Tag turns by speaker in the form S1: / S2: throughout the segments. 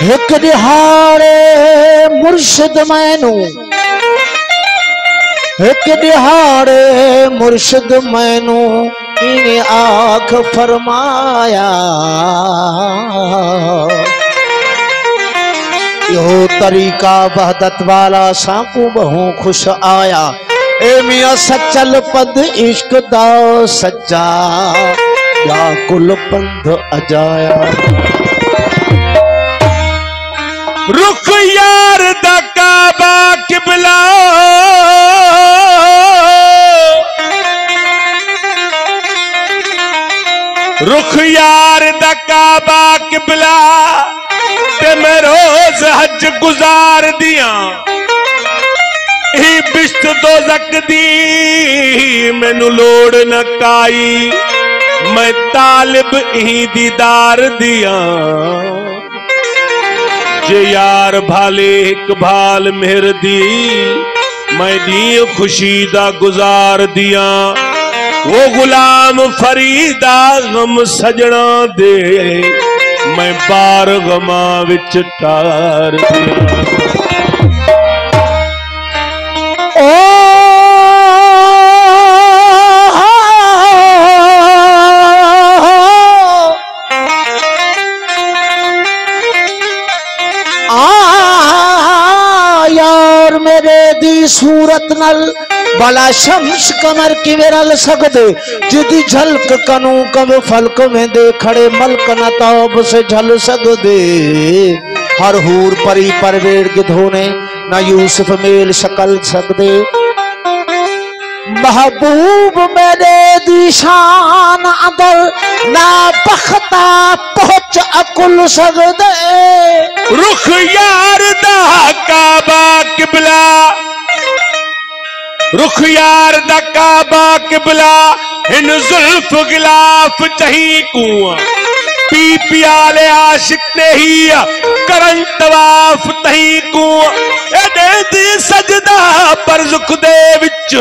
S1: एक दिहाड़े मुर्शिद मैनू, एक दिहाड़े मुर्शिद मैनू इने आख फरमाया, यो तरीका वहदत वाला साकू बहु खुश आया। ए मियां सचल पद इश्क दा सच्चा या कुल पंध अजाया।
S2: रुख यार दा काबा किबला, रुख यार दा काबा किबला, ते मैं रोज हज गुजार दिया। ही बिश्त दोज़ख दी मैनू लोड़ न काई, मैं तालिब ही दीदार दिया। जे यार भाले एक भाल मेहर दी, मैं दी खुशी दा गुजार दिया। वो गुलाम फरीदा गम सजना दे, मैं बार गमा विच टार दिया।
S1: सूरत नल बला शम्स कमर की विरल सकदे, जिदी झलक कनू कब फलक में दे खड़े मलक न तौब से झल सकदे। हर हूर परी परवेड़ गिधोने न यूसुफ मेल शकल सकदे। महबूब मेरे दिशान अदर ना बख्ता पहुंच अकुल सकदे।
S2: रुख यार दा काबा किबला, रुख यार दा काबा किबला, इन जुल्फ गिलाफ चही कुआं। पी पियाले आशिक ते ही करन तवाफ तही कुआं। एदे दी सजदा पर जुख दे विच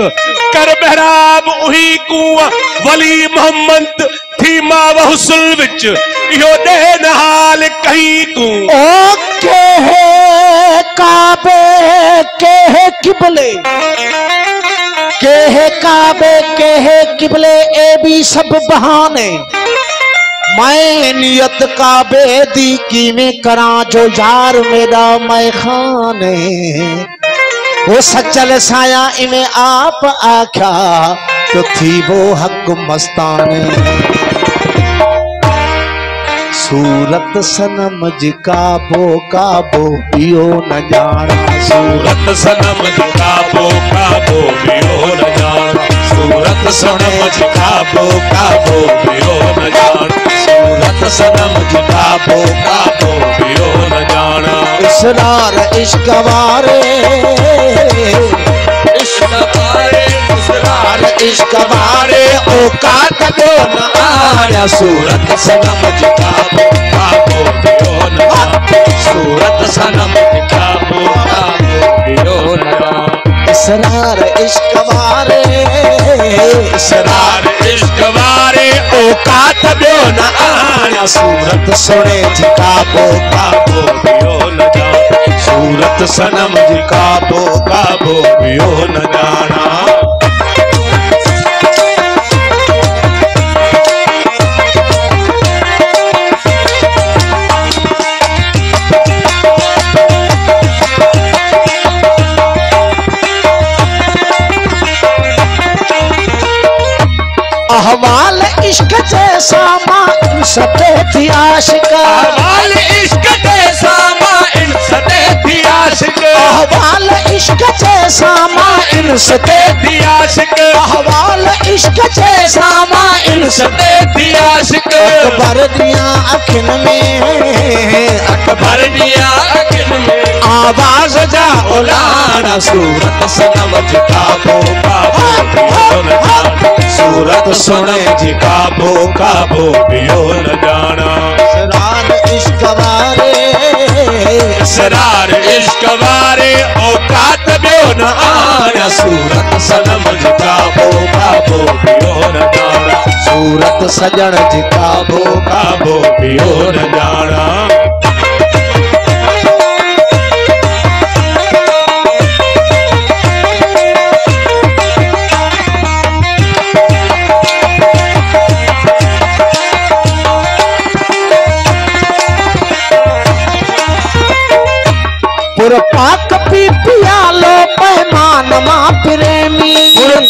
S2: कर बहराब उही कुआं। वली मोहम्मद थी मां वहुसल विच, यो दे नहाल कहीं कुआं।
S1: ओ के है काबे के है किबले, के है काबे के है किबले, ए भी सब बहाने। मैं नियत काबे दी की में करा जो यार मेरा मैं खाने। वो सचल साया इमें आप आख्या तो थी वो हक मस्ताने। सूरत सनम जी काबो पियो न जाना।
S2: सूरत सनम जी काबो पियो न जाना। सूरत सनम जी काबो पियो न जाना। सूरत सनम जी काबो पियो न जाना।
S1: इसरार इश्क वारे,
S2: इश्क वारे, इसरार
S1: इश्क वारे औकात दो न आया।
S2: सूरत सनम जी काबो पियो न जाना। सूरत सनम जी काबो पियो न जाना।
S1: इसरार इश्क वारे,
S2: इसरार इश्क वारे
S1: औकात दो न आया।
S2: सूरत सुने जी काबो पियो न जाना। सूरत सनम जी काबो पियो न जाना।
S1: अहवाल इश्क जैसा मां सते थी आशिक।
S2: अहवाल इश्क जैसा मां सते थी आशिक।
S1: अहवाल इश्क जैसा मां सते
S2: थी आशिक।
S1: अहवाल इश्क जैसा मां
S2: सते थी आशिक।
S1: अकबर दिया अखिन में,
S2: अकबर दिया अखिन में
S1: आवाज जा उला आना सूरत सनम काबो काबो पियो न जाना सूरत सुने जी काबो काबो पियो न जाना सरार इश्क वारे सरार इश्क वारे औकात बियो न आना सूरत सनम काबो काबो पियो न जाना सूरत सजण जी काबो काबो पियो न जाना पाक पी पियालो पैमान माँ प्रेमी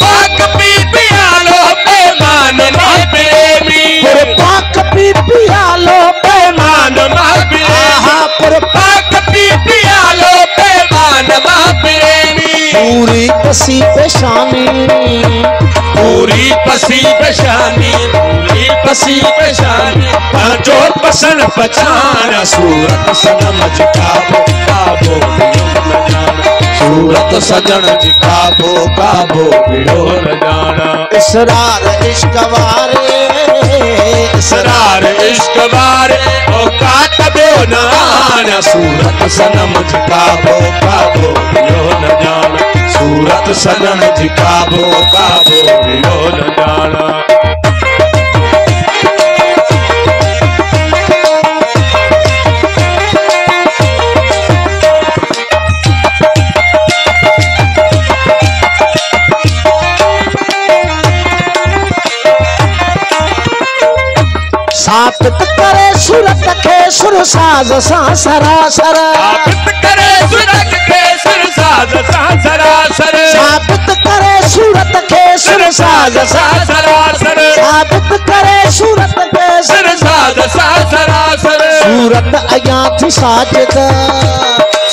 S2: पाक पी पियालो पैमान माँ प्रेमी
S1: पाक पी पियालो पैमान
S2: माँ प्रेमी पाक पी पियालो पैमान माँ प्रेमी
S1: पूरी पसी पेशानी
S2: पूरी पसी पेशानी पूरी पसी पेशानी
S1: जो पसंद पछाना सूरत सनम काबो काबो सूरत सजन जी काबो काबो पियो न जाना इसरार इश्क वारे
S2: इसरार इश्क वारे औकात बियो न आना
S1: सूरत सनम जी काबो काबो पियो न जाना सूरत सजन जी काबो काबो पियो न जाना साबित करे सूरत के सुर साज सा सरासर
S2: साबित करे सूरत के सुर साज सा सरासर
S1: साबित करे सूरत के सुर साज सा
S2: सरासर
S1: साबित करे सूरत के
S2: सुर साज सा सरासर
S1: सूरत अया थी साजिद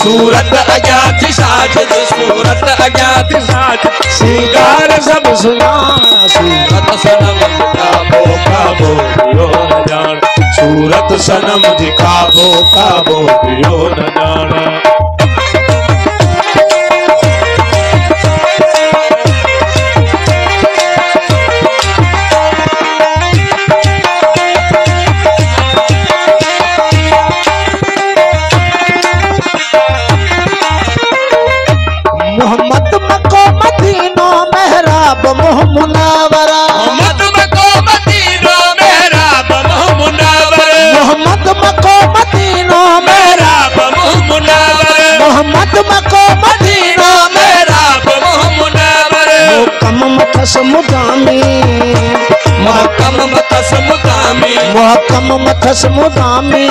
S2: सूरत अया थी साजिद सूरत अया थी साजिद
S1: सिंगार सब सुनाना सूरत सनम काबो काबो पियो न जाना सूरत सनम जी काबो काबो पियो न जाना मोहम्मद मको मदीनो मेहराब मोह मुनावरा
S2: मोहम्मद मको मदीनो मेहराब मोह मुनावरा
S1: मोहम्मद मको मदीनो
S2: मेहराब मोह मुनावरा
S1: मोहम्मद मको मदीनो
S2: मेहराब मोह मुनावरा
S1: मोहकम मथस मुदामी
S2: मोहकम मथस मुदामी
S1: मोहकम मथस मुदामी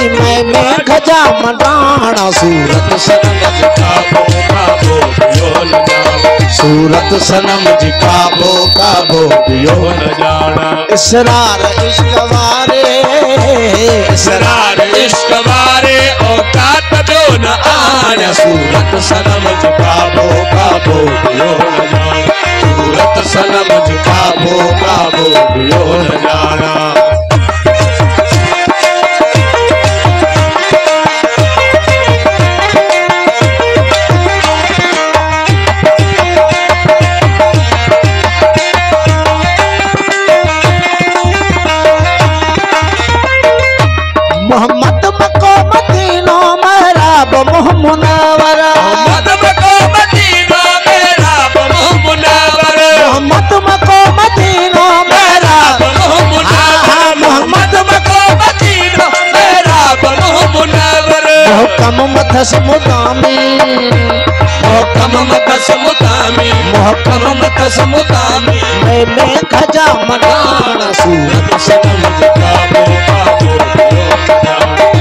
S1: मैं खजा मडाना सूरत सनम काबो काबो पियो न जाना सूरत सनम जी काबो काबो पियो न जाना इसरार इश्क वारे
S2: इसरार इश्क वारे औकात बियो न आना
S1: सूरत सनम जी काबो काबो पियो न जाना सूरत सनम जी काबो काबो पियो न जाना मोहम्मद मको मदीनो मेहराब मोह मुनावरा
S2: मोहम्मद मको मदीनो मेहराब मोह मुनावरा
S1: मोहम्मद मको मदीनो मेहराब
S2: मोह मुनावरा मोहम्मद मको मदीनो मेहराब मोह मुनावरा
S1: मोहकम मथस मुदामी
S2: मोहकम मथस मुदामी
S1: मोहकम मथस मुदामी मैं खजा मडाना सूरत सनम जी काबो काबो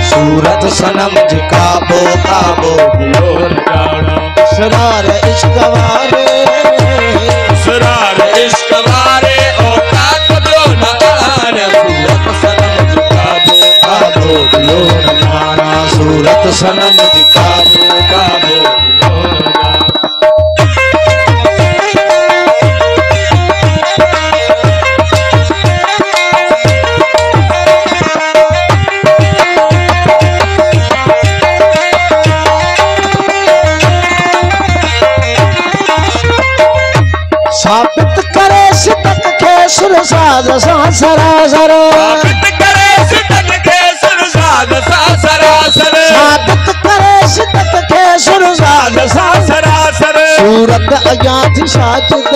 S1: सूरत सनम जी काबो काबो पियो न जाना सरार इश्क वारे
S2: सरार इश्क वारे औकात बियो न आना
S1: सूरत सनम जी काबो काबो पियो न जाना सूरत सनम जी काबो काबो पियो न जाना साबित करे सितक के सुरसाद सा सरासर
S2: साबित करे सितक के सुरसाद सा सरासर
S1: साबित करे सितक के सुरसाद सा
S2: सरासर
S1: सूरत अज्ञात साजिद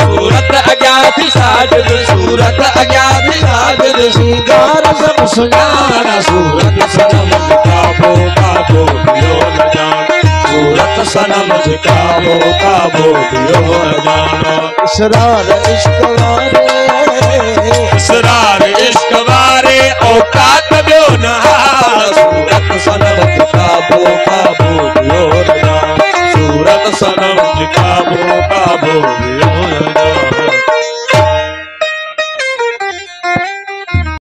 S2: सूरत अज्ञात साजिद सूरत अज्ञात साजिद
S1: श्रृंगार सब सुजाना
S2: सूरत सनम काबो काबो दियो न जान सूरत सनम काबो काबो दियो न जान
S1: इसरार इश्क वारे
S2: इसरार इश्क